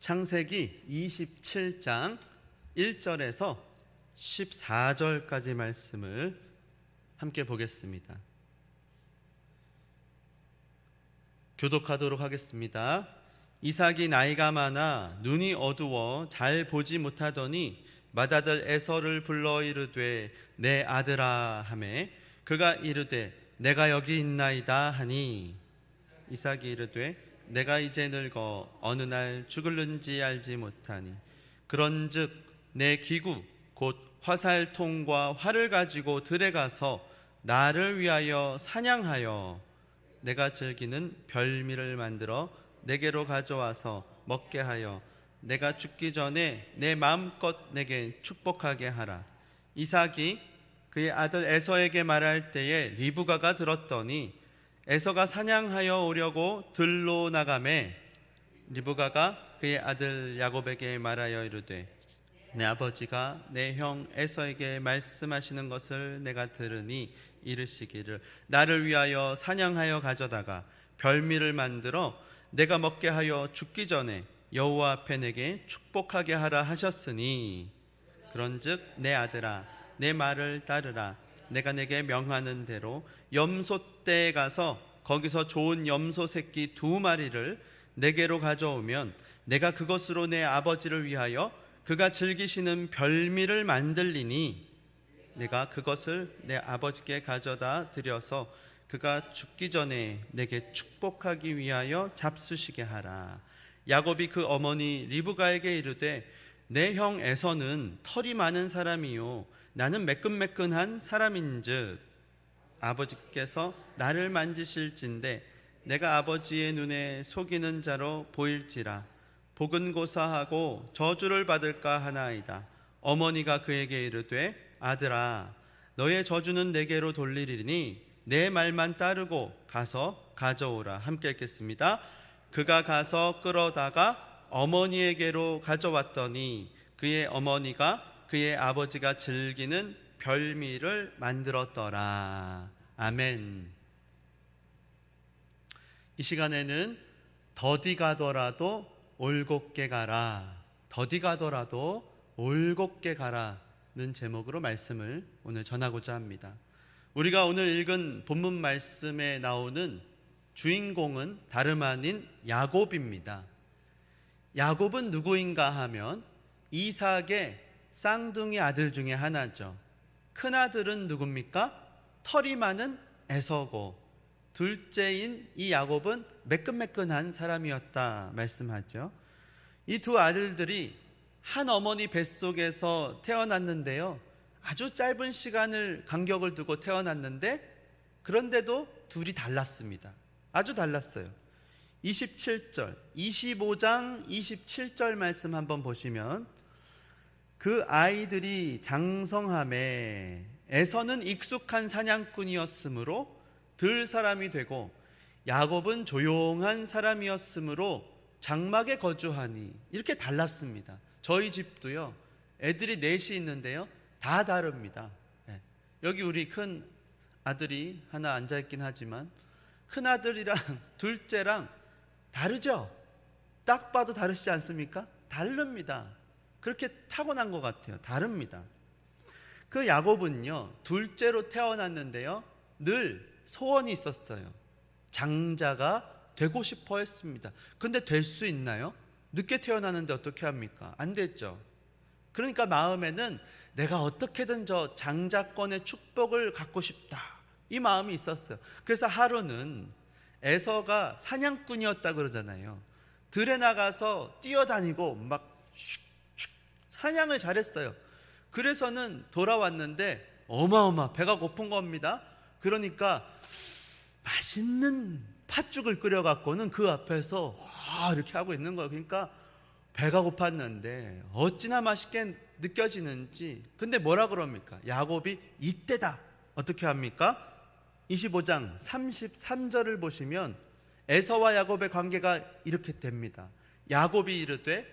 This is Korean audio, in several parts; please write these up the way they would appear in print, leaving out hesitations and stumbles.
창세기 27장 1절에서 14절까지 말씀을 함께 보겠습니다. 교독하도록 하겠습니다. 이삭이 나이가 많아 눈이 어두워 잘 보지 못하더니 맏아들 에서를 불러 이르되 내 아들아 하매 그가 이르되 내가 여기 있나이다 하니 이삭이 이르되 내가 이제 늙어 어느 날 죽을는지 알지 못하니 그런즉 내 기구 곧 화살통과 활을 가지고 들에 가서 나를 위하여 사냥하여 내가 즐기는 별미를 만들어 내게로 가져와서 먹게 하여 내가 죽기 전에 내 마음껏 내게 축복하게 하라. 이삭이 그의 아들 에서에게 말할 때에 리브가가 들었더니 에서가 사냥하여 오려고 들로 나가매 리브가가 그의 아들 야곱에게 말하여 이르되 내 아버지가 내 형 에서에게 말씀하시는 것을 내가 들으니 이르시기를 나를 위하여 사냥하여 가져다가 별미를 만들어 내가 먹게 하여 죽기 전에 여호와 앞에 내게 축복하게 하라 하셨으니 그런즉 내 아들아 내 말을 따르라. 내가 내게 명하는 대로 염소떼에 가서 거기서 좋은 염소 새끼 2마리를 내게로 가져오면 내가 그것으로 내 아버지를 위하여 그가 즐기시는 별미를 만들리니 내가 그것을 내 아버지께 가져다 드려서 그가 죽기 전에 내게 축복하기 위하여 잡수시게 하라. 야곱이 그 어머니 리브가에게 이르되 내 형 에서는 털이 많은 사람이요 나는 매끈매끈한 사람인즉 아버지께서 나를 만지실진데 내가 아버지의 눈에 속이는 자로 보일지라 보근고사하고 저주를 받을까 하나이다. 어머니가 그에게 이르되 아들아 너의 저주는 내게로 돌리리니 내 말만 따르고 가서 가져오라. 함께 읽겠습니다. 그가 가서 끌어다가 어머니에게로 가져왔더니 그의 어머니가 그의 아버지가 즐기는 별미를 만들었더라. 아멘. 이 시간에는 더디 가더라도 올곧게 가라, 더디 가더라도 올곧게 가라는 제목으로 말씀을 오늘 전하고자 합니다. 우리가 오늘 읽은 본문 말씀에 나오는 주인공은 다름 아닌 야곱입니다. 야곱은 누구인가 하면 이삭의 쌍둥이 아들 중에 하나죠. 큰아들은 누굽니까? 털이 많은 에서고 둘째인 이 야곱은 매끈매끈한 사람이었다 말씀하죠. 이 두 아들들이 한 어머니 뱃속에서 태어났는데요, 아주 짧은 시간을 간격을 두고 태어났는데 그런데도 둘이 달랐습니다. 아주 달랐어요. 27절, 25장 27절 말씀 한번 보시면 그 아이들이 장성함에 에서는 익숙한 사냥꾼이었으므로 들 사람이 되고 야곱은 조용한 사람이었으므로 장막에 거주하니 이렇게 달랐습니다. 저희 집도요 애들이 넷이 있는데요 다 다릅니다. 여기 우리 큰 아들이 하나 앉아있긴 하지만 큰 아들이랑 둘째랑 다르죠? 딱 봐도 다르시지 않습니까? 다릅니다. 그렇게 타고난 것 같아요. 다릅니다. 그 야곱은요 둘째로 태어났는데요 늘 소원이 있었어요. 장자가 되고 싶어 했습니다. 근데 될 수 있나요? 늦게 태어나는데 어떻게 합니까? 안 됐죠. 그러니까 마음에는 내가 어떻게든 저 장자권의 축복을 갖고 싶다 이 마음이 있었어요. 그래서 하루는 에서가 사냥꾼이었다 그러잖아요. 들에 나가서 뛰어다니고 막 슉슉 사냥을 잘했어요. 그래서는 돌아왔는데 어마어마 배가 고픈 겁니다. 그러니까 맛있는 팥죽을 끓여갖고는 그 앞에서 이렇게 하고 있는 거예요. 그러니까 배가 고팠는데 어찌나 맛있게 느껴지는지. 근데 뭐라 그럽니까? 야곱이 이때다 어떻게 합니까? 25장 33절을 보시면 에서와 야곱의 관계가 이렇게 됩니다. 야곱이 이르되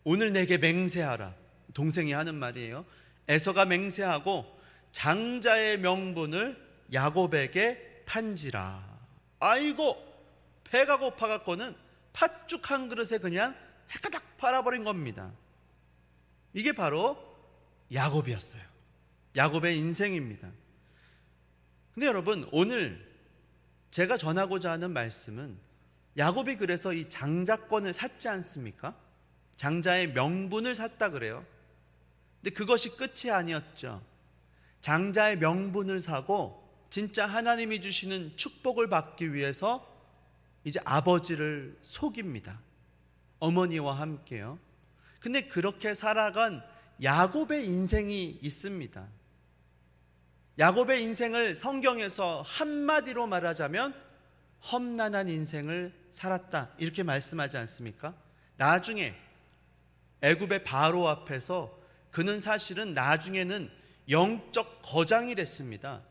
오늘 내게 맹세하라. 동생이 하는 말이에요. 에서가 맹세하고 장자의 명분을 야곱에게 판지라. 아이고 배가 고파갖고는 팥죽 한 그릇에 그냥 해가닥 팔아버린 겁니다. 이게 바로 야곱이었어요. 야곱의 인생입니다. 근데 여러분, 오늘 제가 전하고자 하는 말씀은 야곱이 그래서 이 장자권을 샀지 않습니까? 장자의 명분을 샀다 그래요. 근데 그것이 끝이 아니었죠. 장자의 명분을 사고 진짜 하나님이 주시는 축복을 받기 위해서 이제 아버지를 속입니다. 어머니와 함께요. 근데 그렇게 살아간 야곱의 인생이 있습니다. 야곱의 인생을 성경에서 한마디로 말하자면 험난한 인생을 살았다, 이렇게 말씀하지 않습니까? 나중에 애굽의 바로 앞에서 그는 사실은 나중에는 영적 거장이 됐습니다.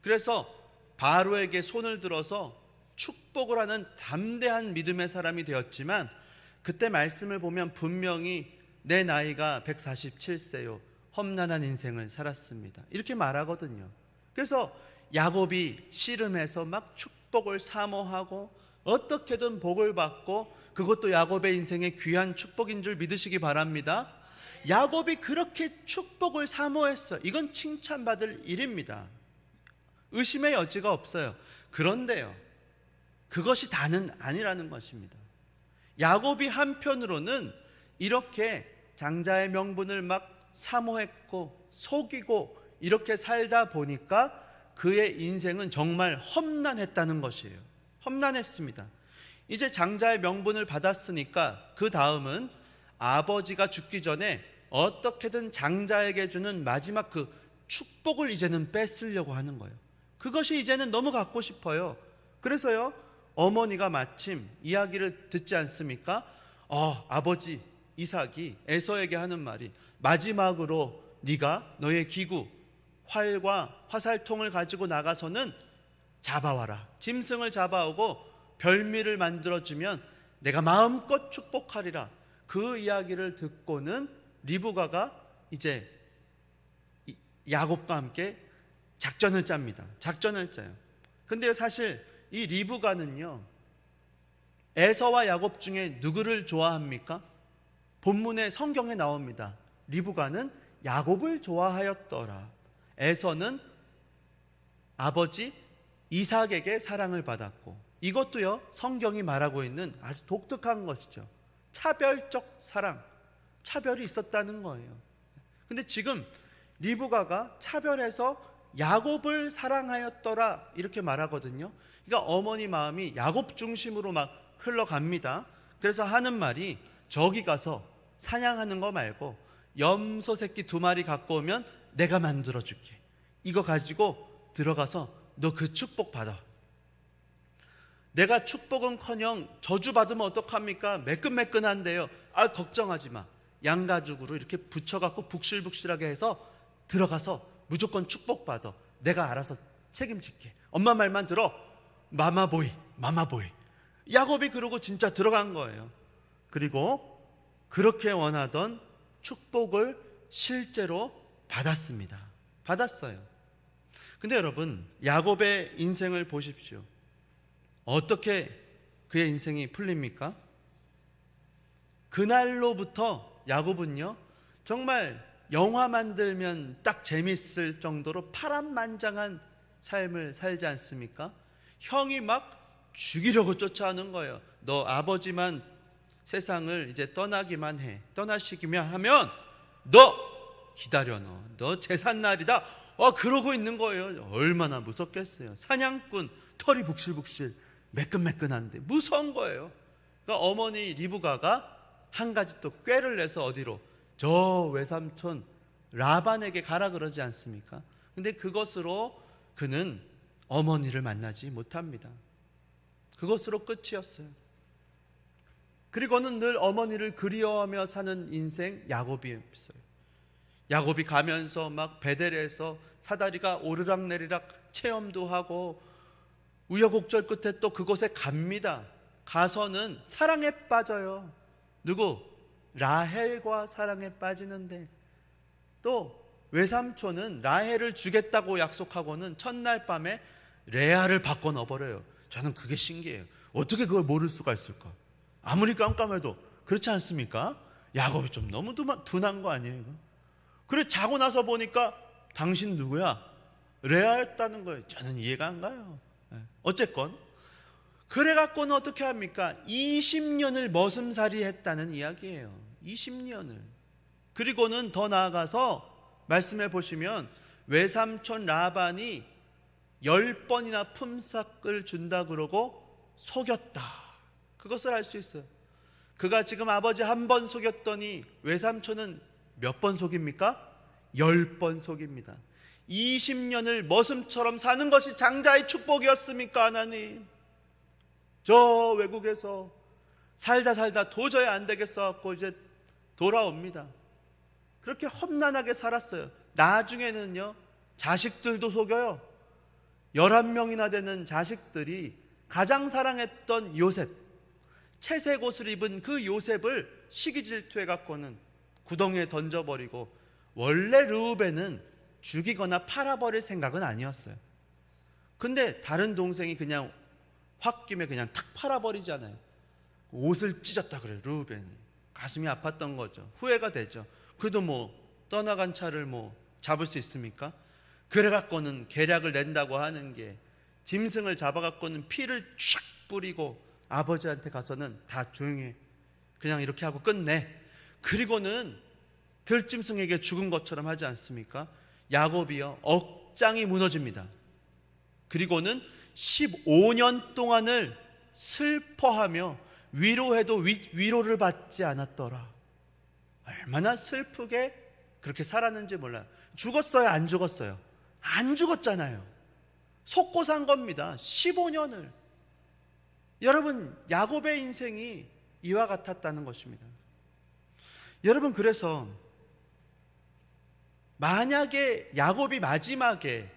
그래서 바로에게 손을 들어서 축복을 하는 담대한 믿음의 사람이 되었지만, 그때 말씀을 보면 분명히 내 나이가 147세요 험난한 인생을 살았습니다, 이렇게 말하거든요. 그래서 야곱이 씨름해서 막 축복을 사모하고 어떻게든 복을 받고, 그것도 야곱의 인생의 귀한 축복인 줄 믿으시기 바랍니다. 야곱이 그렇게 축복을 사모했어요. 이건 칭찬받을 일입니다. 의심의 여지가 없어요. 그런데요, 그것이 다는 아니라는 것입니다. 야곱이 한편으로는 이렇게 장자의 명분을 막 사모했고 속이고 이렇게 살다 보니까 그의 인생은 정말 험난했다는 것이에요. 험난했습니다. 이제 장자의 명분을 받았으니까 그 다음은 아버지가 죽기 전에 어떻게든 장자에게 주는 마지막 그 축복을 이제는 뺏으려고 하는 거예요. 그것이 이제는 너무 갖고 싶어요. 그래서요, 어머니가 마침 이야기를 듣지 않습니까? 아버지 이삭이 에서에게 하는 말이, 마지막으로 네가 너의 기구 활과 화살통을 가지고 나가서는 잡아와라. 짐승을 잡아오고 별미를 만들어주면 내가 마음껏 축복하리라. 그 이야기를 듣고는 리브가가 이제 야곱과 함께 작전을 짭니다. 작전을 짜요. 근데 사실 이 리브가는요, 에서와 야곱 중에 누구를 좋아합니까? 본문의 성경에 나옵니다. 리브가는 야곱을 좋아하였더라. 에서는 아버지 이삭에게 사랑을 받았고, 이것도요 성경이 말하고 있는 아주 독특한 것이죠. 차별적 사랑, 차별이 있었다는 거예요. 근데 지금 리브가가 차별해서 야곱을 사랑하였더라 이렇게 말하거든요. 그러니까 어머니 마음이 야곱 중심으로 막 흘러갑니다. 그래서 하는 말이, 저기 가서 사냥하는 거 말고 염소 새끼 2마리 갖고 오면 내가 만들어줄게. 이거 가지고 들어가서 너 그 축복 받아. 내가 축복은커녕 저주 받으면 어떡합니까? 매끈매끈한데요. 걱정하지 마. 양가죽으로 이렇게 붙여갖고 북실북실하게 해서 들어가서 무조건 축복 받아. 내가 알아서 책임질게. 엄마 말만 들어. 마마보이, 마마보이. 야곱이 그러고 진짜 들어간 거예요. 그리고 그렇게 원하던 축복을 실제로 받았습니다. 받았어요. 근데 여러분, 야곱의 인생을 보십시오. 어떻게 그의 인생이 풀립니까? 그날로부터 야곱은요, 정말 영화 만들면 딱 재밌을 정도로 파란만장한 삶을 살지 않습니까? 형이 막 죽이려고 쫓아오는 거예요. 너 아버지만 세상을 이제 떠나기만 해. 떠나시기만 하면 너 기다려, 너 재산날이다. 그러고 있는 거예요. 얼마나 무섭겠어요. 사냥꾼, 털이 북실북실 매끈매끈한데 무서운 거예요. 그러니까 어머니 리브가가 한 가지 또 꾀를 내서 어디로? 저 외삼촌 라반에게 가라 그러지 않습니까? 근데 그것으로 그는 어머니를 만나지 못합니다. 그것으로 끝이었어요. 그리고는 늘 어머니를 그리워하며 사는 인생 야곱이었어요. 야곱이 가면서 막 베델에서 사다리가 오르락내리락 체험도 하고 우여곡절 끝에 또 그곳에 갑니다. 가서는 사랑에 빠져요. 누구? 라헬과 사랑에 빠지는데, 또 외삼촌은 라헬을 주겠다고 약속하고는 첫날 밤에 레아를 바꿔 넣어버려요. 저는 그게 신기해요. 어떻게 그걸 모를 수가 있을까? 아무리 깜깜해도 그렇지 않습니까? 야곱이 좀 너무 둔한 거 아니에요? 이거? 그래 자고 나서 보니까 당신 누구야? 레아였다는 거예요. 저는 이해가 안 가요. 어쨌건 그래갖고는 어떻게 합니까? 20년을 머슴살이 했다는 이야기예요. 20년을. 그리고는 더 나아가서 말씀해 보시면 외삼촌 라반이 10번이나 품삯을 준다 그러고 속였다. 그것을 알 수 있어요. 그가 지금 아버지 한 번 속였더니 외삼촌은 몇 번 속입니까? 10번 속입니다. 20년을 머슴처럼 사는 것이 장자의 축복이었습니까? 하나님, 저 외국에서 살다 도저히 안 되겠어 갖고 이제 돌아옵니다. 그렇게 험난하게 살았어요. 나중에는요 자식들도 속여요. 11명이나 되는 자식들이 가장 사랑했던 요셉, 채색 옷을 입은 그 요셉을 시기 질투해 갖고는 구덩이에 던져버리고, 원래 르우벤은 죽이거나 팔아버릴 생각은 아니었어요. 근데 다른 동생이 그냥 홧김에 그냥 탁 팔아버리잖아요. 옷을 찢었다 그래요. 르우벤이 가슴이 아팠던 거죠. 후회가 되죠. 그래도 뭐 떠나간 차를 뭐 잡을 수 있습니까? 그래갖고는 계략을 낸다고 하는 게 짐승을 잡아갖고는 피를 쫙 뿌리고 아버지한테 가서는 다 조용히 그냥 이렇게 하고 끝내. 그리고는 들짐승에게 죽은 것처럼 하지 않습니까? 야곱이요 억장이 무너집니다. 그리고는 15년 동안을 슬퍼하며 위로해도 위로를 받지 않았더라. 얼마나 슬프게 그렇게 살았는지 몰라요. 죽었어요? 안 죽었어요? 안 죽었잖아요. 속고 산 겁니다. 15년을. 여러분, 야곱의 인생이 이와 같았다는 것입니다. 여러분, 그래서 만약에 야곱이 마지막에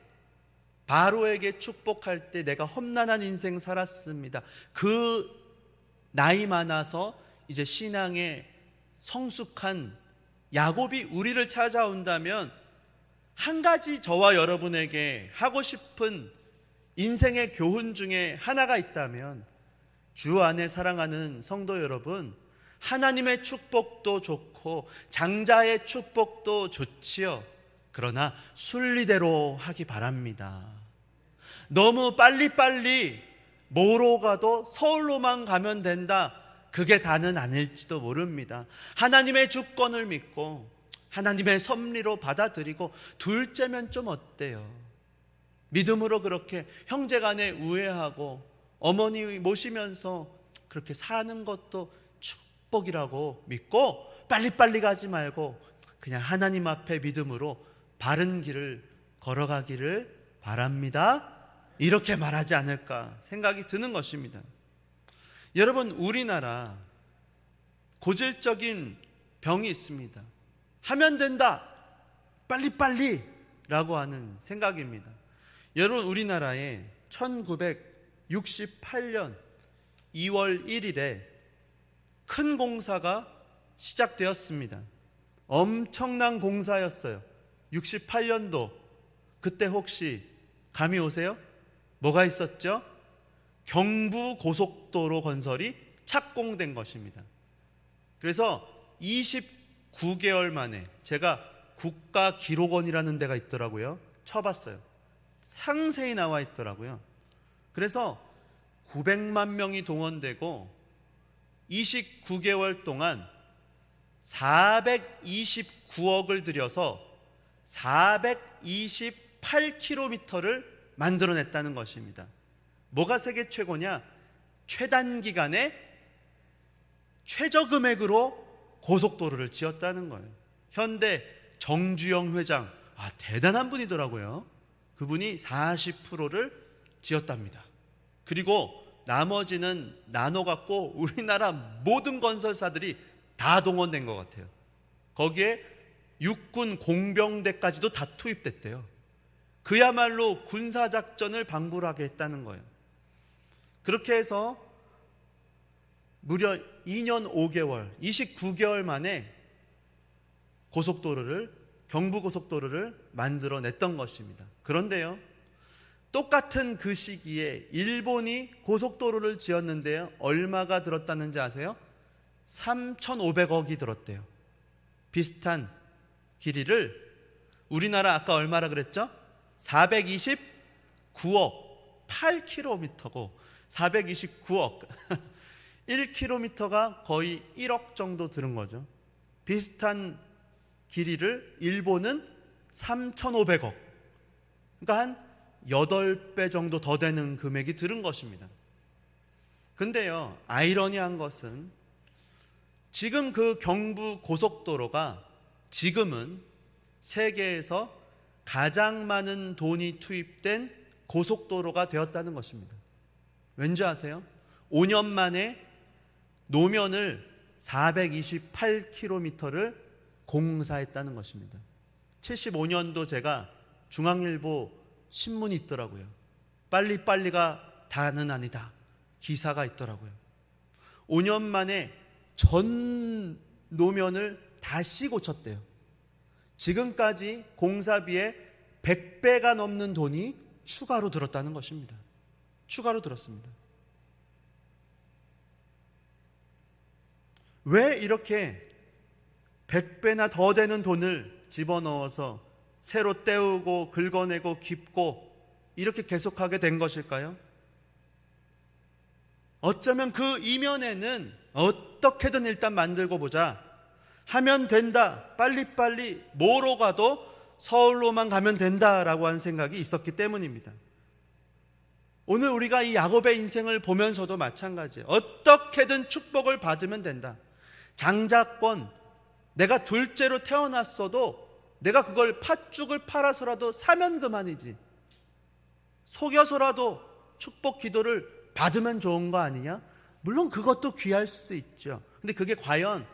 바로에게 축복할 때 내가 험난한 인생 살았습니다, 그 나이 많아서 이제 신앙에 성숙한 야곱이 우리를 찾아온다면 한 가지 저와 여러분에게 하고 싶은 인생의 교훈 중에 하나가 있다면, 주 안에 사랑하는 성도 여러분, 하나님의 축복도 좋고 장자의 축복도 좋지요. 그러나 순리대로 하기 바랍니다. 너무 빨리빨리 뭐로 가도 서울로만 가면 된다, 그게 다는 아닐지도 모릅니다. 하나님의 주권을 믿고 하나님의 섭리로 받아들이고, 둘째면 좀 어때요? 믿음으로 그렇게 형제간에 우애하고 어머니 모시면서 그렇게 사는 것도 축복이라고 믿고, 빨리빨리 가지 말고 그냥 하나님 앞에 믿음으로 바른 길을 걸어가기를 바랍니다. 이렇게 말하지 않을까 생각이 드는 것입니다. 여러분, 우리나라 고질적인 병이 있습니다. 하면 된다, 빨리빨리 라고 하는 생각입니다. 여러분, 우리나라에 1968년 2월 1일에 큰 공사가 시작되었습니다. 엄청난 공사였어요. 68년도, 그때 혹시 감이 오세요? 뭐가 있었죠? 경부 고속도로 건설이 착공된 것입니다. 그래서 29개월 만에, 제가 국가기록원이라는 데가 있더라고요. 쳐봤어요. 상세히 나와 있더라고요. 그래서 900만 명이 동원되고 29개월 동안 429억을 들여서 428km를 만들어냈다는 것입니다. 뭐가 세계 최고냐? 최단기간에 최저금액으로 고속도로를 지었다는 거예요. 현대 정주영 회장, 대단한 분이더라고요. 그분이 40%를 지었답니다. 그리고 나머지는 나눠갖고 우리나라 모든 건설사들이 다 동원된 것 같아요. 거기에 육군 공병대까지도 다 투입됐대요. 그야말로 군사작전을 방불하게 했다는 거예요. 그렇게 해서 무려 2년 5개월, 29개월 만에 경부고속도로를 만들어냈던 것입니다. 그런데요, 똑같은 그 시기에 일본이 고속도로를 지었는데요, 얼마가 들었다는지 아세요? 3,500억이 들었대요. 비슷한 길이를 우리나라 아까 얼마라 그랬죠? 429억 8km고 429억 1km가 거의 1억 정도 들은 거죠. 비슷한 길이를 일본은 3,500억, 그러니까 한 8배 정도 더 되는 금액이 들은 것입니다. 근데요, 아이러니한 것은 지금 그 경부 고속도로가 지금은 세계에서 가장 많은 돈이 투입된 고속도로가 되었다는 것입니다. 왠지 아세요? 5년 만에 노면을 428km를 공사했다는 것입니다. 75년도 제가 중앙일보 신문이 있더라고요. 빨리빨리가 다는 아니다. 기사가 있더라고요. 5년 만에 전 노면을 다시 고쳤대요. 지금까지 공사비에 100배가 넘는 돈이 추가로 들었다는 것입니다. 추가로 들었습니다. 왜 이렇게 100배나 더 되는 돈을 집어넣어서 새로 떼우고 긁어내고 깁고 이렇게 계속하게 된 것일까요? 어쩌면 그 이면에는 어떻게든 일단 만들고 보자, 하면 된다, 빨리빨리 뭐로 가도 서울로만 가면 된다라고 하는 생각이 있었기 때문입니다. 오늘 우리가 이 야곱의 인생을 보면서도 마찬가지예요. 어떻게든 축복을 받으면 된다. 장자권, 내가 둘째로 태어났어도 내가 그걸 팥죽을 팔아서라도 사면 그만이지, 속여서라도 축복 기도를 받으면 좋은 거 아니냐? 물론 그것도 귀할 수도 있죠. 근데 그게 과연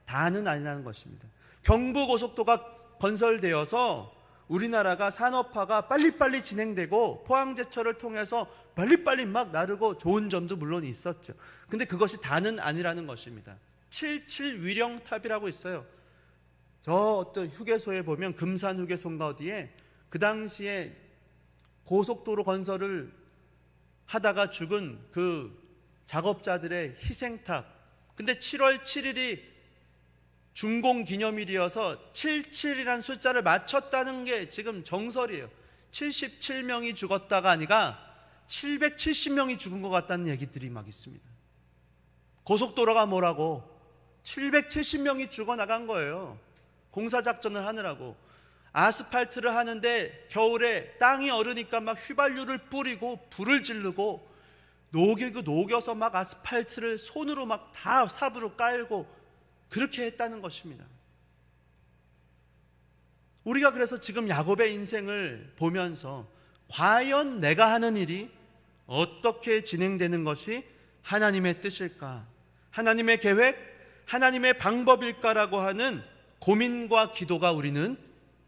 다는 아니라는 것입니다. 경부고속도가 건설되어서 우리나라가 산업화가 빨리빨리 진행되고 포항제철을 통해서 빨리빨리 막 나르고 좋은 점도 물론 있었죠. 근데 그것이 다는 아니라는 것입니다. 77 위령탑이라고 있어요. 저 어떤 휴게소에 보면 금산 휴게소인가 어디에 그 당시에 고속도로 건설을 하다가 죽은 그 작업자들의 희생탑, 근데 7월 7일이 준공기념일이어서 77이라는 숫자를 맞췄다는 게 지금 정설이에요. 77명이 죽었다가 아니라 770명이 죽은 것 같다는 얘기들이 막 있습니다. 고속도로가 뭐라고 770명이 죽어나간 거예요. 공사작전을 하느라고. 아스팔트를 하는데 겨울에 땅이 얼으니까 막 휘발유를 뿌리고 불을 지르고 녹여서 막 아스팔트를 손으로 막 다 삽으로 깔고 그렇게 했다는 것입니다. 우리가 그래서 지금 야곱의 인생을 보면서 과연 내가 하는 일이 어떻게 진행되는 것이 하나님의 뜻일까? 하나님의 계획, 하나님의 방법일까라고 하는 고민과 기도가 우리는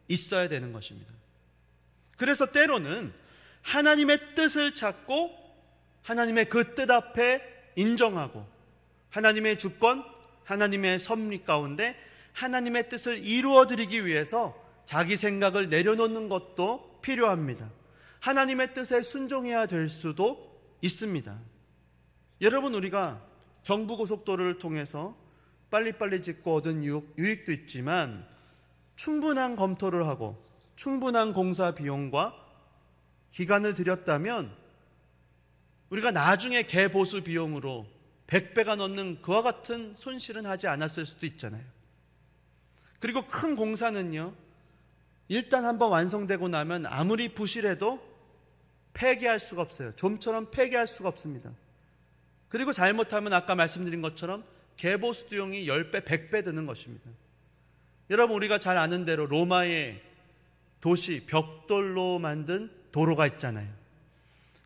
있어야 되는 것입니다. 그래서 때로는 하나님의 뜻을 찾고 하나님의 그 뜻 앞에 인정하고 하나님의 주권, 하나님의 섭리 가운데 하나님의 뜻을 이루어드리기 위해서 자기 생각을 내려놓는 것도 필요합니다. 하나님의 뜻에 순종해야 될 수도 있습니다. 여러분, 우리가 경부고속도로를 통해서 빨리빨리 짓고 얻은 유익도 있지만 충분한 검토를 하고 충분한 공사 비용과 기간을 들였다면 우리가 나중에 개보수 비용으로 100배가 넘는 그와 같은 손실은 하지 않았을 수도 있잖아요. 그리고 큰 공사는요, 일단 한번 완성되고 나면 아무리 부실해도 폐기할 수가 없어요. 좀처럼 폐기할 수가 없습니다. 그리고 잘못하면 아까 말씀드린 것처럼 개보수 비용이 10배, 100배 드는 것입니다. 여러분, 우리가 잘 아는 대로 로마의 도시 벽돌로 만든 도로가 있잖아요.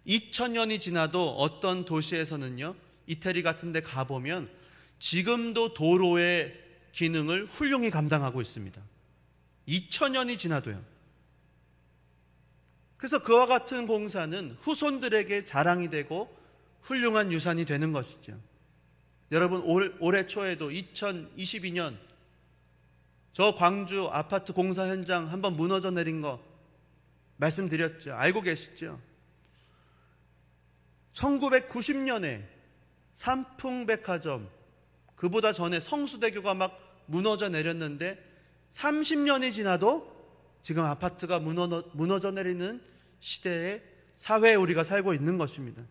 2000년이 지나도 어떤 도시에서는요, 이태리 같은 데 가보면 지금도 도로의 기능을 훌륭히 감당하고 있습니다. 2000년이 지나도요. 그래서 그와 같은 공사는 후손들에게 자랑이 되고 훌륭한 유산이 되는 것이죠. 여러분, 올해 초에도 2022년 저 광주 아파트 공사 현장 한번 무너져 내린 거 말씀드렸죠. 알고 계시죠? 1990년에 삼풍백화점 그보다 전에 성수대교가 막 무너져 내렸는데 30년이 지나도 지금 아파트가 무너져 내리는 시대에 사회에 우리가 살고 있는 것입니다.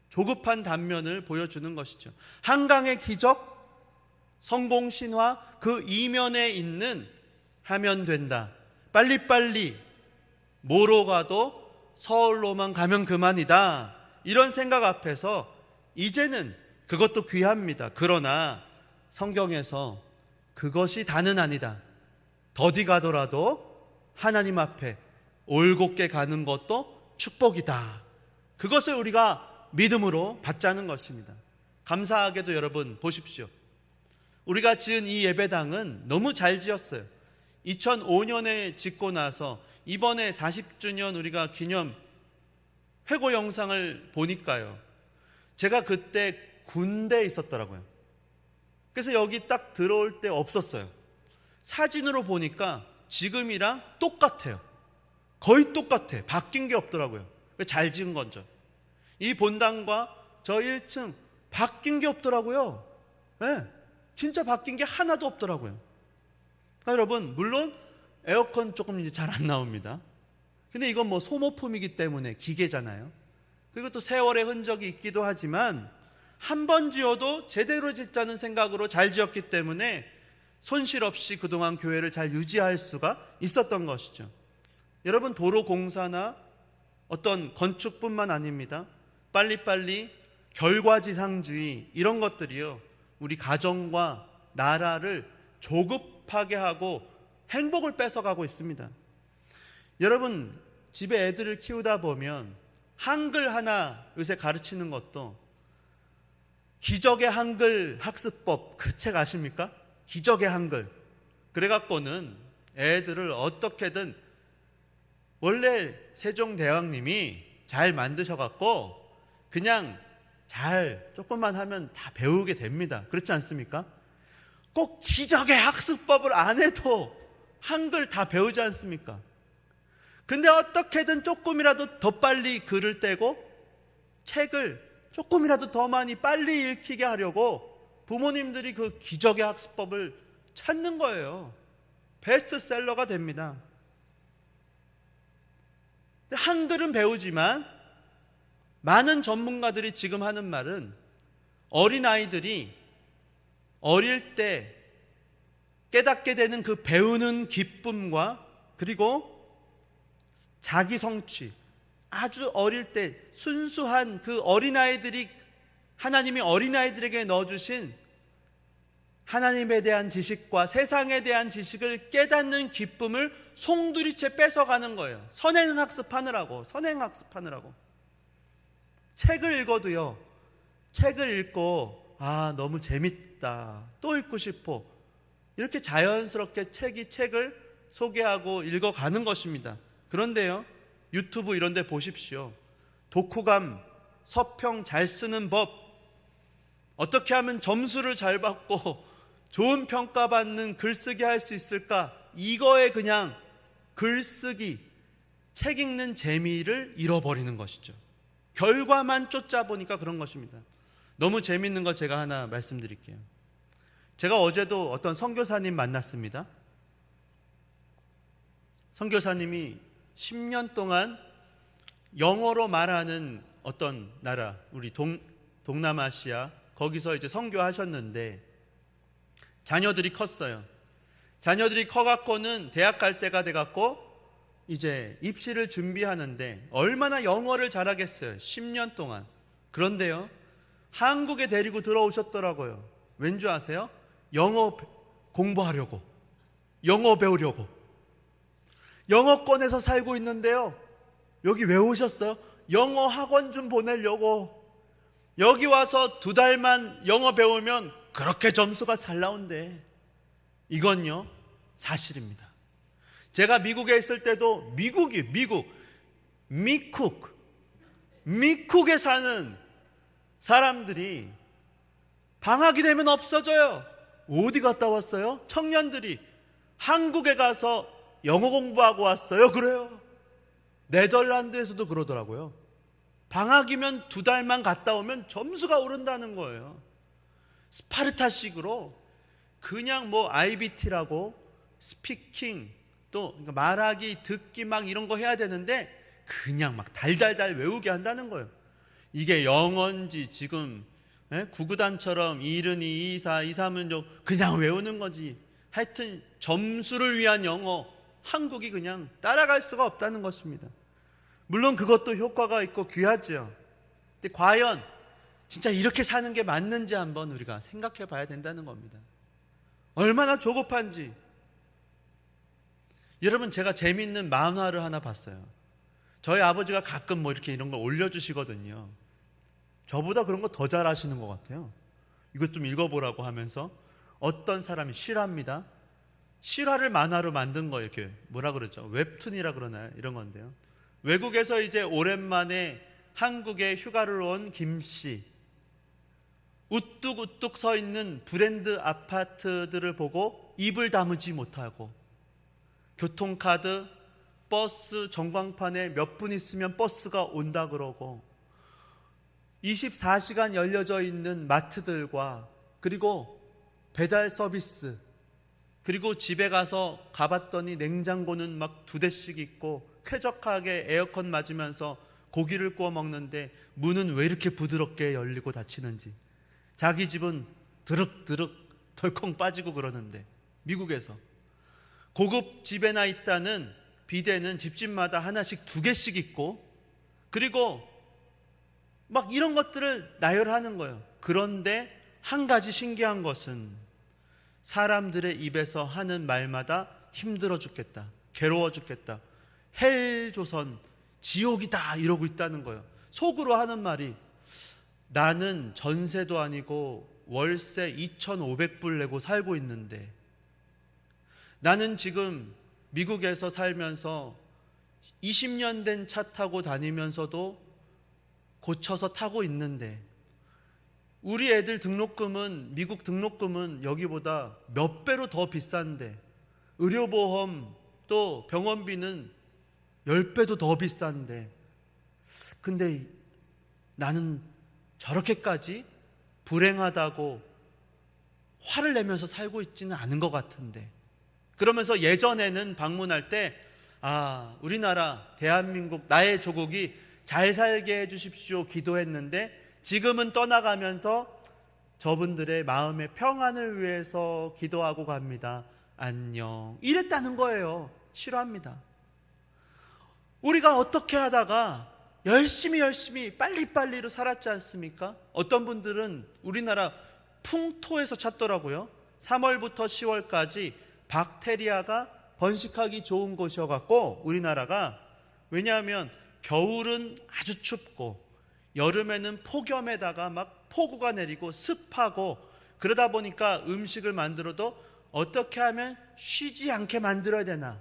조급한 단면을 보여주는 것이죠. 한강의 기적, 성공 신화, 그 이면에 있는 하면 된다. 빨리빨리 뭐로 가도 서울로만 가면 그만이다. 이런 생각 앞에서 이제는 그것도 귀합니다. 그러나 성경에서 그것이 다는 아니다. 더디 가더라도 하나님 앞에 올곧게 가는 것도 축복이다. 그것을 우리가 믿음으로 받자는 것입니다. 감사하게도 여러분 보십시오. 우리가 지은 이 예배당은 너무 잘 지었어요. 2005년에 짓고 나서 이번에 40주년 우리가 기념 회고 영상을 보니까요, 제가 그때 군대에 있었더라고요. 그래서 여기 딱 들어올 때 없었어요. 사진으로 보니까 지금이랑 똑같아요. 거의 똑같아. 바뀐 게 없더라고요. 잘 지은 건죠. 이 본당과 저 1층 바뀐 게 없더라고요. 네, 진짜 바뀐 게 하나도 없더라고요. 그러니까 여러분, 물론 에어컨 조금 이제 잘 안 나옵니다. 근데 이건 뭐 소모품이기 때문에 기계잖아요. 그리고 또 세월의 흔적이 있기도 하지만 한 번 지어도 제대로 짓자는 생각으로 잘 지었기 때문에 손실 없이 그동안 교회를 잘 유지할 수가 있었던 것이죠. 여러분, 도로 공사나 어떤 건축뿐만 아닙니다. 빨리빨리 결과지상주의 이런 것들이요, 우리 가정과 나라를 조급하게 하고 행복을 뺏어가고 있습니다. 여러분, 집에 애들을 키우다 보면 한글 하나 요새 가르치는 것도 기적의 한글 학습법, 그 책 아십니까? 기적의 한글. 그래갖고는 애들을 어떻게든, 원래 세종대왕님이 잘 만드셔갖고 그냥 잘 조금만 하면 다 배우게 됩니다. 그렇지 않습니까? 꼭 기적의 학습법을 안 해도 한글 다 배우지 않습니까? 근데 어떻게든 조금이라도 더 빨리 글을 떼고 책을 조금이라도 더 많이 빨리 읽히게 하려고 부모님들이 그 기적의 학습법을 찾는 거예요. 베스트셀러가 됩니다. 한글은 배우지만 많은 전문가들이 지금 하는 말은 어린아이들이 어릴 때 깨닫게 되는 그 배우는 기쁨과 그리고 자기 성취, 아주 어릴 때 순수한 그 어린아이들이, 하나님이 어린아이들에게 넣어주신 하나님에 대한 지식과 세상에 대한 지식을 깨닫는 기쁨을 송두리째 뺏어가는 거예요. 선행학습하느라고. 책을 읽어도요, 책을 읽고 너무 재밌다, 또 읽고 싶어, 이렇게 자연스럽게 책을 소개하고 읽어가는 것입니다. 그런데요, 유튜브 이런 데 보십시오. 독후감, 서평 잘 쓰는 법, 어떻게 하면 점수를 잘 받고 좋은 평가받는 글쓰기 할 수 있을까, 이거에 그냥 글쓰기, 책 읽는 재미를 잃어버리는 것이죠. 결과만 쫓아보니까 그런 것입니다. 너무 재밌는 거 제가 하나 말씀드릴게요. 제가 어제도 어떤 선교사님 만났습니다. 선교사님이 10년 동안 영어로 말하는 어떤 나라, 우리 동남아시아, 거기서 이제 선교하셨는데 자녀들이 컸어요. 자녀들이 커갖고는 대학 갈 때가 돼갖고 이제 입시를 준비하는데 얼마나 영어를 잘하겠어요. 10년 동안. 그런데요, 한국에 데리고 들어오셨더라고요. 왠지 아세요? 영어 공부하려고, 영어 배우려고. 영어권에서 살고 있는데요, 여기 왜 오셨어요? 영어 학원 좀 보내려고. 여기 와서 2달만 영어 배우면 그렇게 점수가 잘 나온대. 이건요, 사실입니다. 제가 미국에 있을 때도 미국에 사는 사람들이 방학이 되면 없어져요. 어디 갔다 왔어요? 청년들이 한국에 가서 영어 공부하고 왔어요. 그래요. 네덜란드에서도 그러더라고요. 방학이면 2달만 갔다 오면 점수가 오른다는 거예요. 스파르타식으로 그냥 뭐 IBT라고 스피킹 또 그러니까 말하기, 듣기 막 이런 거 해야 되는데 그냥 막 달달달 외우게 한다는 거예요. 이게 영어인지 지금 구구단처럼 1은 2, 4, 2, 3은 그냥 외우는 거지. 하여튼 점수를 위한 영어, 한국이 그냥 따라갈 수가 없다는 것입니다. 물론 그것도 효과가 있고 귀하죠. 근데 과연 진짜 이렇게 사는 게 맞는지 한번 우리가 생각해 봐야 된다는 겁니다. 얼마나 조급한지. 여러분, 제가 재밌는 만화를 하나 봤어요. 저희 아버지가 가끔 뭐 이렇게 이런 걸 올려주시거든요. 저보다 그런 거 더 잘하시는 것 같아요. 이것 좀 읽어보라고 하면서 어떤 사람이 실화입니다. 실화를 만화로 만든 거예요. 이렇게 뭐라 그러죠? 웹툰이라 그러나요? 이런 건데요. 외국에서 이제 오랜만에 한국에 휴가를 온 김 씨. 우뚝우뚝 서 있는 브랜드 아파트들을 보고 입을 다무지 못하고 교통카드, 버스 전광판에 몇 분 있으면 버스가 온다 그러고 24시간 열려져 있는 마트들과 그리고 배달 서비스 그리고 집에 가서 가봤더니 냉장고는 막 2대씩 있고 쾌적하게 에어컨 맞으면서 고기를 구워 먹는데 문은 왜 이렇게 부드럽게 열리고 닫히는지 자기 집은 드륵드륵 덜컹 빠지고 그러는데 미국에서 고급 집에나 있다는 비데는 집집마다 하나씩 2개씩 있고 그리고 막 이런 것들을 나열하는 거예요. 그런데 한 가지 신기한 것은 사람들의 입에서 하는 말마다 힘들어 죽겠다, 괴로워 죽겠다, 헬조선, 지옥이다 이러고 있다는 거예요. 속으로 하는 말이 나는 전세도 아니고 월세 2,500불 내고 살고 있는데 나는 지금 미국에서 살면서 20년 된 차 타고 다니면서도 고쳐서 타고 있는데 우리 애들 등록금은 미국 등록금은 여기보다 몇 배로 더 비싼데 의료보험 또 병원비는 10배도 더 비싼데 근데 나는 저렇게까지 불행하다고 화를 내면서 살고 있지는 않은 것 같은데 그러면서 예전에는 방문할 때 우리나라 대한민국 나의 조국이 잘 살게 해주십시오 기도했는데 지금은 떠나가면서 저분들의 마음의 평안을 위해서 기도하고 갑니다. 안녕 이랬다는 거예요. 싫어합니다. 우리가 어떻게 하다가 열심히 빨리빨리로 살았지 않습니까? 어떤 분들은 우리나라 풍토에서 찾더라고요. 3월부터 10월까지 박테리아가 번식하기 좋은 곳이어갖고 우리나라가 왜냐하면 겨울은 아주 춥고 여름에는 폭염에다가 막 폭우가 내리고 습하고 그러다 보니까 음식을 만들어도 어떻게 하면 쉬지 않게 만들어야 되나.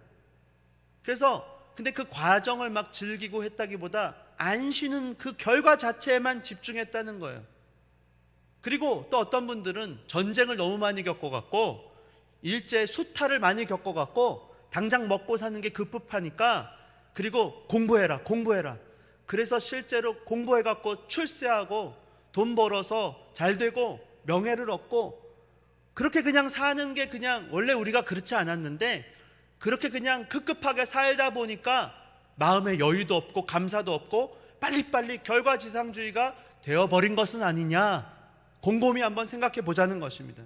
그래서 근데 그 과정을 막 즐기고 했다기보다 안 쉬는 그 결과 자체에만 집중했다는 거예요. 그리고 또 어떤 분들은 전쟁을 너무 많이 겪어갖고 일제 수탈을 많이 겪어갖고 당장 먹고 사는 게 급급하니까 그리고 공부해라 그래서 실제로 공부해갖고 출세하고 돈 벌어서 잘 되고 명예를 얻고 그렇게 그냥 사는 게 그냥 원래 우리가 그렇지 않았는데 그렇게 그냥 급급하게 살다 보니까 마음에 여유도 없고 감사도 없고 빨리빨리 결과지상주의가 되어버린 것은 아니냐 곰곰이 한번 생각해 보자는 것입니다.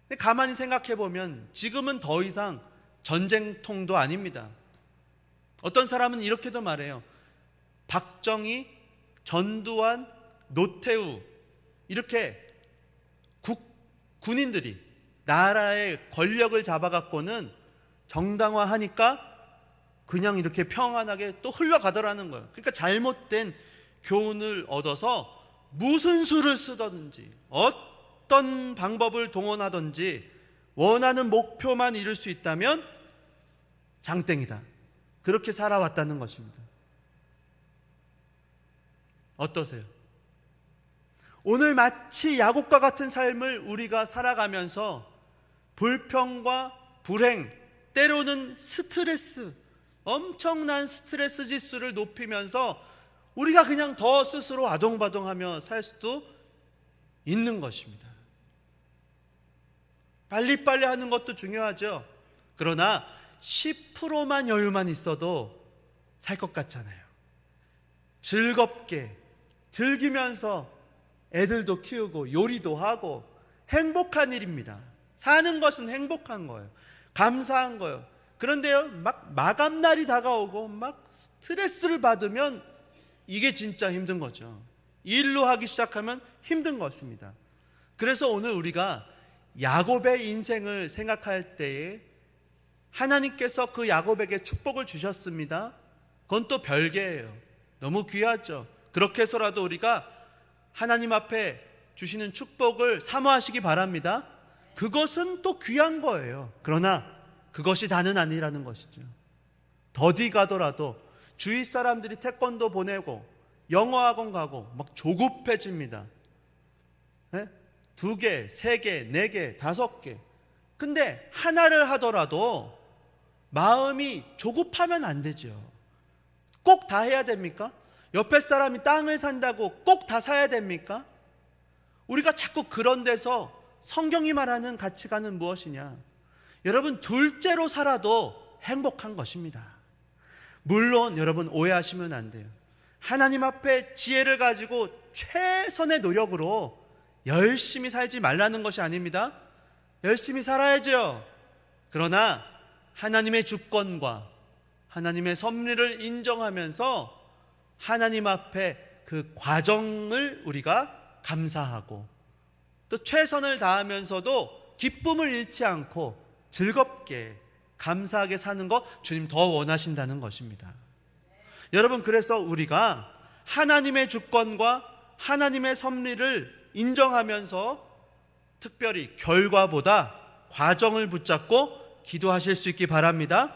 근데 가만히 생각해 보면 지금은 더 이상 전쟁통도 아닙니다. 어떤 사람은 이렇게도 말해요. 박정희, 전두환, 노태우 이렇게 군인들이 나라의 권력을 잡아갖고는 정당화하니까 그냥 이렇게 평안하게 또 흘러가더라는 거예요. 그러니까 잘못된 교훈을 얻어서 무슨 수를 쓰든지 어떤 방법을 동원하든지 원하는 목표만 이룰 수 있다면 장땡이다. 그렇게 살아왔다는 것입니다. 어떠세요? 오늘 마치 야곱과 같은 삶을 우리가 살아가면서 불평과 불행, 때로는 스트레스, 엄청난 스트레스 지수를 높이면서 우리가 그냥 더 스스로 아동바동하며 살 수도 있는 것입니다. 빨리빨리 하는 것도 중요하죠. 그러나 10%만 여유만 있어도 살 것 같잖아요. 즐겁게 즐기면서 애들도 키우고 요리도 하고 행복한 일입니다. 사는 것은 행복한 거예요. 감사한 거예요. 그런데요, 막 마감날이 다가오고 막 스트레스를 받으면 이게 진짜 힘든 거죠. 일로 하기 시작하면 힘든 것입니다. 그래서 오늘 우리가 야곱의 인생을 생각할 때에 하나님께서 그 야곱에게 축복을 주셨습니다. 그건 또 별개예요. 너무 귀하죠. 그렇게 해서라도 우리가 하나님 앞에 주시는 축복을 사모하시기 바랍니다. 그것은 또 귀한 거예요. 그러나 그것이 다는 아니라는 것이죠. 더디 가더라도 주위 사람들이 태권도 보내고 영어학원 가고 막 조급해집니다. 2개, 3개, 4개, 5개. 근데 하나를 하더라도 마음이 조급하면 안 되죠. 꼭 다 해야 됩니까? 옆에 사람이 땅을 산다고 꼭 다 사야 됩니까? 우리가 자꾸 그런 데서 성경이 말하는 가치관은 무엇이냐? 여러분, 둘째로 살아도 행복한 것입니다. 물론 여러분 오해하시면 안 돼요. 하나님 앞에 지혜를 가지고 최선의 노력으로 열심히 살지 말라는 것이 아닙니다. 열심히 살아야죠. 그러나 하나님의 주권과 하나님의 섭리를 인정하면서 하나님 앞에 그 과정을 우리가 감사하고 또 최선을 다하면서도 기쁨을 잃지 않고 즐겁게 감사하게 사는 것 주님 더 원하신다는 것입니다. 여러분, 그래서 우리가 하나님의 주권과 하나님의 섭리를 인정하면서 특별히 결과보다 과정을 붙잡고 기도하실 수 있기 바랍니다.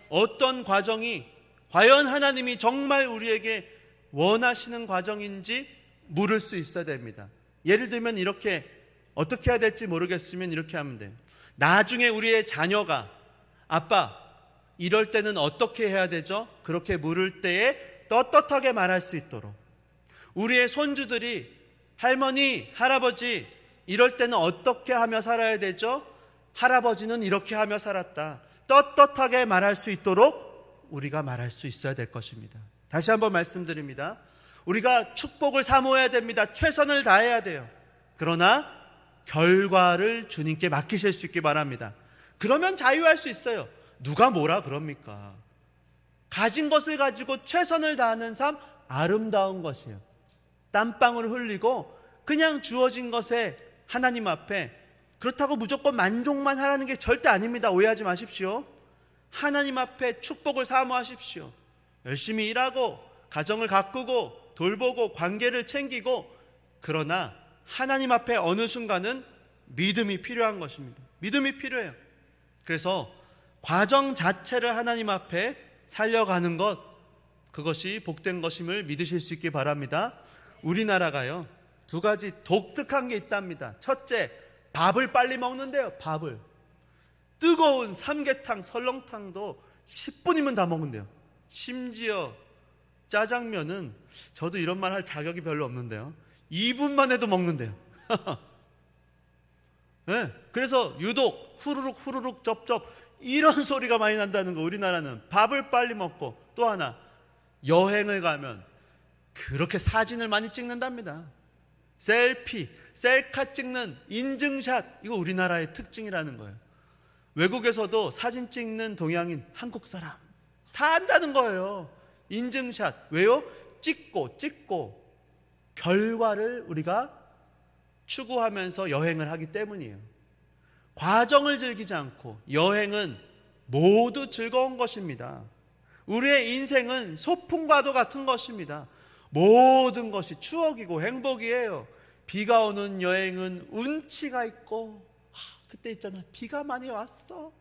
어떤 과정이 과연 하나님이 정말 우리에게 원하시는 과정인지 물을 수 있어야 됩니다. 예를 들면 이렇게 어떻게 해야 될지 모르겠으면 이렇게 하면 돼요. 나중에 우리의 자녀가 아빠 이럴 때는 어떻게 해야 되죠? 그렇게 물을 때에 떳떳하게 말할 수 있도록 우리의 손주들이 할머니, 할아버지 이럴 때는 어떻게 하며 살아야 되죠? 할아버지는 이렇게 하며 살았다. 떳떳하게 말할 수 있도록 우리가 말할 수 있어야 될 것입니다. 다시 한번 말씀드립니다. 우리가 축복을 사모해야 됩니다. 최선을 다해야 돼요. 그러나 결과를 주님께 맡기실 수 있기 바랍니다. 그러면 자유할 수 있어요. 누가 뭐라 그럽니까? 가진 것을 가지고 최선을 다하는 삶 아름다운 것이에요. 땀방울 흘리고 그냥 주어진 것에 하나님 앞에 그렇다고 무조건 만족만 하라는 게 절대 아닙니다. 오해하지 마십시오. 하나님 앞에 축복을 사모하십시오. 열심히 일하고 가정을 가꾸고 돌보고 관계를 챙기고 그러나 하나님 앞에 어느 순간은 믿음이 필요한 것입니다. 믿음이 필요해요. 그래서 과정 자체를 하나님 앞에 살려가는 것 그것이 복된 것임을 믿으실 수 있기 바랍니다. 우리나라가요 2가지 독특한 게 있답니다. 첫째, 밥을 빨리 먹는데요. 밥을 뜨거운 삼계탕, 설렁탕도 10분이면 다 먹는데요. 심지어 짜장면은 저도 이런 말 할 자격이 별로 없는데요 2분만 해도 먹는데요. 네, 그래서 유독 후루룩 후루룩 쩝쩝 이런 소리가 많이 난다는 거. 우리나라는 밥을 빨리 먹고 또 하나 여행을 가면 그렇게 사진을 많이 찍는답니다. 셀피, 셀카 찍는 인증샷 이거 우리나라의 특징이라는 거예요. 외국에서도 사진 찍는 동양인, 한국 사람 다 한다는 거예요. 인증샷. 왜요? 찍고 결과를 우리가 추구하면서 여행을 하기 때문이에요. 과정을 즐기지 않고 여행은 모두 즐거운 것입니다. 우리의 인생은 소풍과도 같은 것입니다. 모든 것이 추억이고 행복이에요. 비가 오는 여행은 운치가 있고 그때 있잖아 비가 많이 왔어.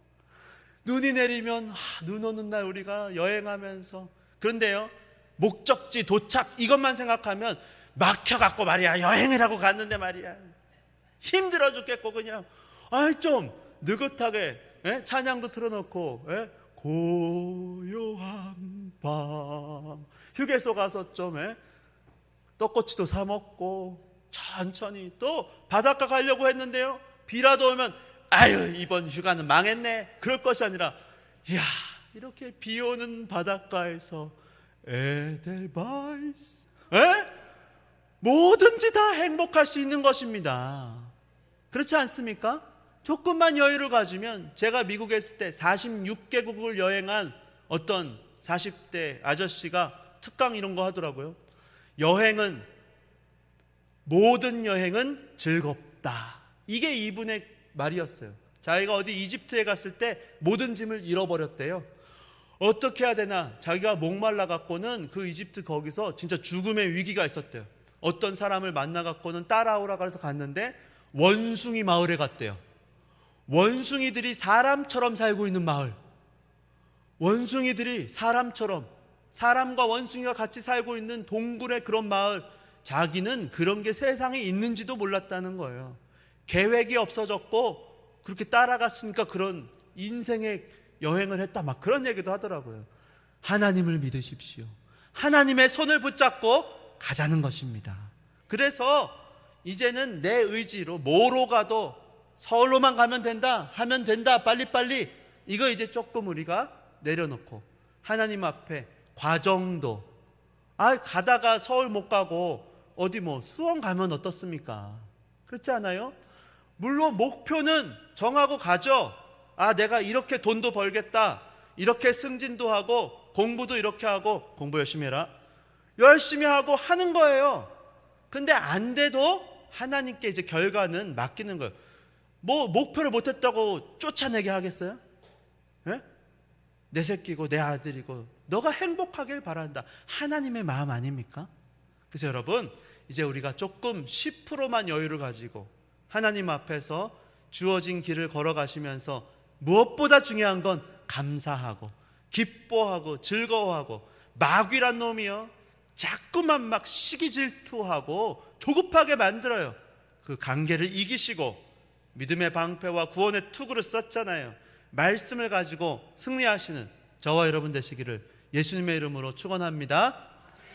눈이 내리면 눈 오는 날 우리가 여행하면서 그런데요 목적지 도착 이것만 생각하면 막혀갖고 말이야 여행을 하고 갔는데 말이야 힘들어 죽겠고 그냥 좀 느긋하게 찬양도 틀어놓고 고요한 밤 휴게소 가서 좀 떡꼬치도 사 먹고 천천히 또 바닷가 가려고 했는데요, 비라도 오면 아유 이번 휴가는 망했네 그럴 것이 아니라, 이야 이렇게 비 오는 바닷가에서 에델바이스, 뭐든지 다 행복할 수 있는 것입니다. 그렇지 않습니까? 조금만 여유를 가지면, 제가 미국에 있을 때 46개국을 여행한 어떤 40대 아저씨가 특강 이런 거 하더라고요. 모든 여행은 즐겁다, 이게 이분의 말이었어요. 자기가 어디 이집트에 갔을 때 모든 짐을 잃어버렸대요. 어떻게 해야 되나, 자기가 목말라 갖고는 그 이집트 거기서 진짜 죽음의 위기가 있었대요. 어떤 사람을 만나 갖고는 따라오라 그래서 갔는데 원숭이 마을에 갔대요. 원숭이들이 사람처럼 살고 있는 마을, 원숭이들이 사람처럼, 사람과 원숭이가 같이 살고 있는 동굴의 그런 마을, 자기는 그런 게 세상에 있는지도 몰랐다는 거예요. 계획이 없어졌고 그렇게 따라갔으니까 그런 인생의 여행을 했다, 막 그런 얘기도 하더라고요. 하나님을 믿으십시오. 하나님의 손을 붙잡고 가자는 것입니다. 그래서 이제는 내 의지로 뭐로 가도 서울로만 가면 된다, 하면 된다, 빨리빨리, 이거 이제 조금 우리가 내려놓고 하나님 앞에 과정도, 가다가 서울 못 가고 어디 수원 가면 어떻습니까? 그렇지 않아요? 물론 목표는 정하고 가죠. 내가 이렇게 돈도 벌겠다, 이렇게 승진도 하고 공부도 이렇게 하고, 공부 열심히 해라, 열심히 하고 하는 거예요. 근데 안 돼도 하나님께 이제 결과는 맡기는 거예요. 목표를 못했다고 쫓아내게 하겠어요? 내 새끼고 내 아들이고 너가 행복하길 바란다, 하나님의 마음 아닙니까? 그래서 여러분, 이제 우리가 조금 10%만 여유를 가지고 하나님 앞에서 주어진 길을 걸어가시면서, 무엇보다 중요한 건 감사하고 기뻐하고 즐거워하고, 마귀란 놈이요 자꾸만 막 시기 질투하고 조급하게 만들어요. 그 관계를 이기시고 믿음의 방패와 구원의 투구를 썼잖아요. 말씀을 가지고 승리하시는 저와 여러분 되시기를 예수님의 이름으로 축원합니다.